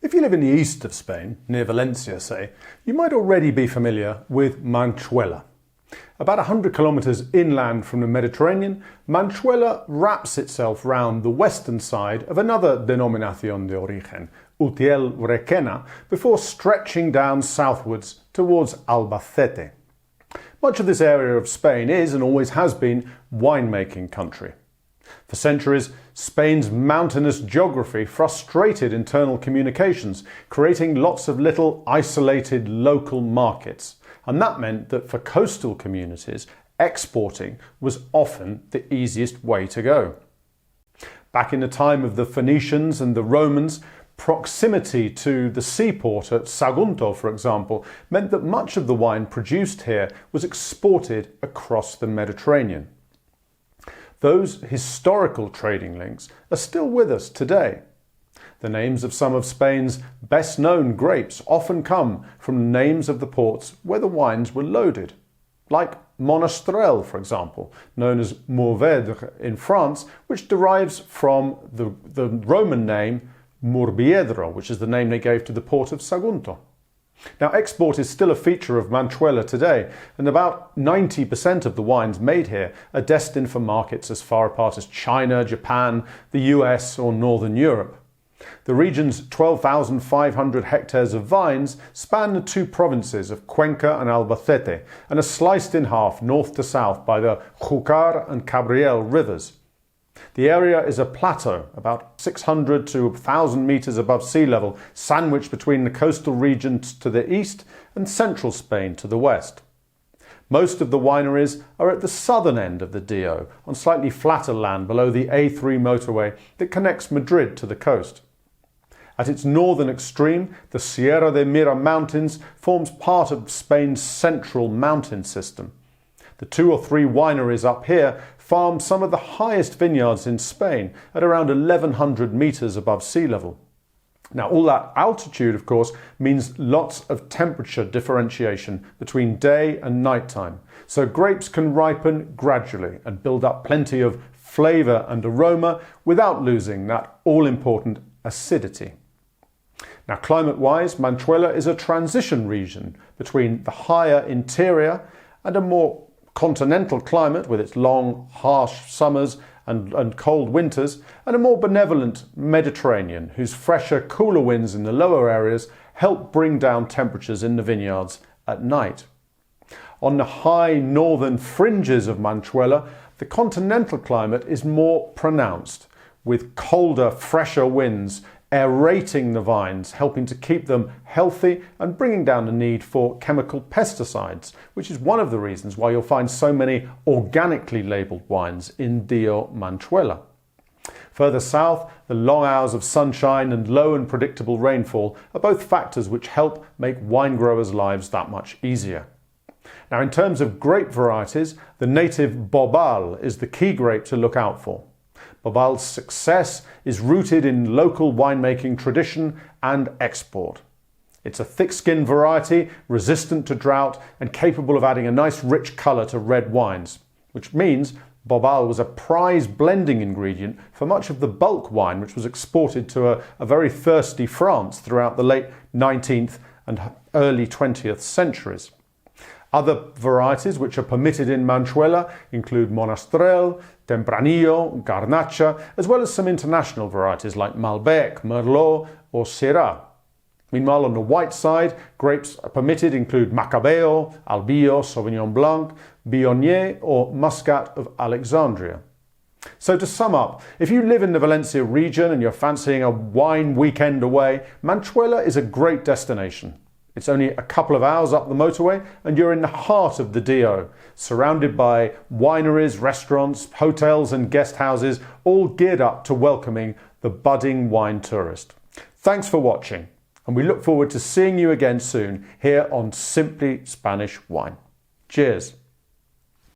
If you live in the east of Spain, near Valencia say, you might already be familiar with Manchuela. About 100 kilometres inland from the Mediterranean, Manchuela wraps itself round the western side of another Denominación de Orígen, Utiel-Requena, before stretching down southwards towards Albacete. Much of this area of Spain is, and always has been, winemaking country. For centuries, Spain's mountainous geography frustrated internal communications, creating lots of little isolated local markets. And that meant that for coastal communities, exporting was often the easiest way to go. Back in the time of the Phoenicians and the Romans, proximity to the seaport at Sagunto, for example, meant that much of the wine produced here was exported across the Mediterranean. Those historical trading links are still with us today. The names of some of Spain's best-known grapes often come from the names of the ports where the wines were loaded, like Monastrell, for example, known as Mourvèdre in France, which derives from the Roman name Murviedro, which is the name they gave to the port of Sagunto. Now, export is still a feature of Manchuela today, and about 90% of the wines made here are destined for markets as far apart as China, Japan, the US or Northern Europe. The region's 12,500 hectares of vines span the two provinces of Cuenca and Albacete and are sliced in half north to south by the Júcar and Cabriel rivers. The area is a plateau, about 600 to 1,000 metres above sea level, sandwiched between the coastal regions to the east and central Spain to the west. Most of the wineries are at the southern end of the DO, on slightly flatter land below the A3 motorway that connects Madrid to the coast. At its northern extreme, the Sierra de Mira Mountains forms part of Spain's central mountain system. The 2 or 3 wineries up here farm some of the highest vineyards in Spain at around 1,100 metres above sea level. Now, all that altitude, of course, means lots of temperature differentiation between day and nighttime, so grapes can ripen gradually and build up plenty of flavour and aroma without losing that all-important acidity. Now, climate-wise, Manchuela is a transition region between the higher interior and a more continental climate with its long, harsh summers and cold winters, and a more benevolent Mediterranean whose fresher, cooler winds in the lower areas help bring down temperatures in the vineyards at night. On the high northern fringes of Manchuela, the continental climate is more pronounced, with colder, fresher winds aerating the vines, helping to keep them healthy and bringing down the need for chemical pesticides, which is one of the reasons why you'll find so many organically labelled wines in Dio Manchuela. Further south, the long hours of sunshine and low and predictable rainfall are both factors which help make wine growers' lives that much easier. Now, in terms of grape varieties, the native Bobal is the key grape to look out for. Bobal's success is rooted in local winemaking tradition and export. It's a thick-skinned variety, resistant to drought and capable of adding a nice rich colour to red wines, which means Bobal was a prize blending ingredient for much of the bulk wine which was exported to a very thirsty France throughout the late 19th and early 20th centuries. Other varieties which are permitted in Manchuela include Monastrell, Tempranillo, Garnacha, as well as some international varieties like Malbec, Merlot or Syrah. Meanwhile, on the white side, grapes permitted include Macabeo, Albillo, Sauvignon Blanc, Viognier or Muscat of Alexandria. So to sum up, if you live in the Valencia region and you're fancying a wine weekend away, Manchuela is a great destination. It's only a couple of hours up the motorway and you're in the heart of the DO, surrounded by wineries, restaurants, hotels and guest houses, all geared up to welcoming the budding wine tourist. Thanks for watching, and we look forward to seeing you again soon here on Simply Spanish Wine. Cheers.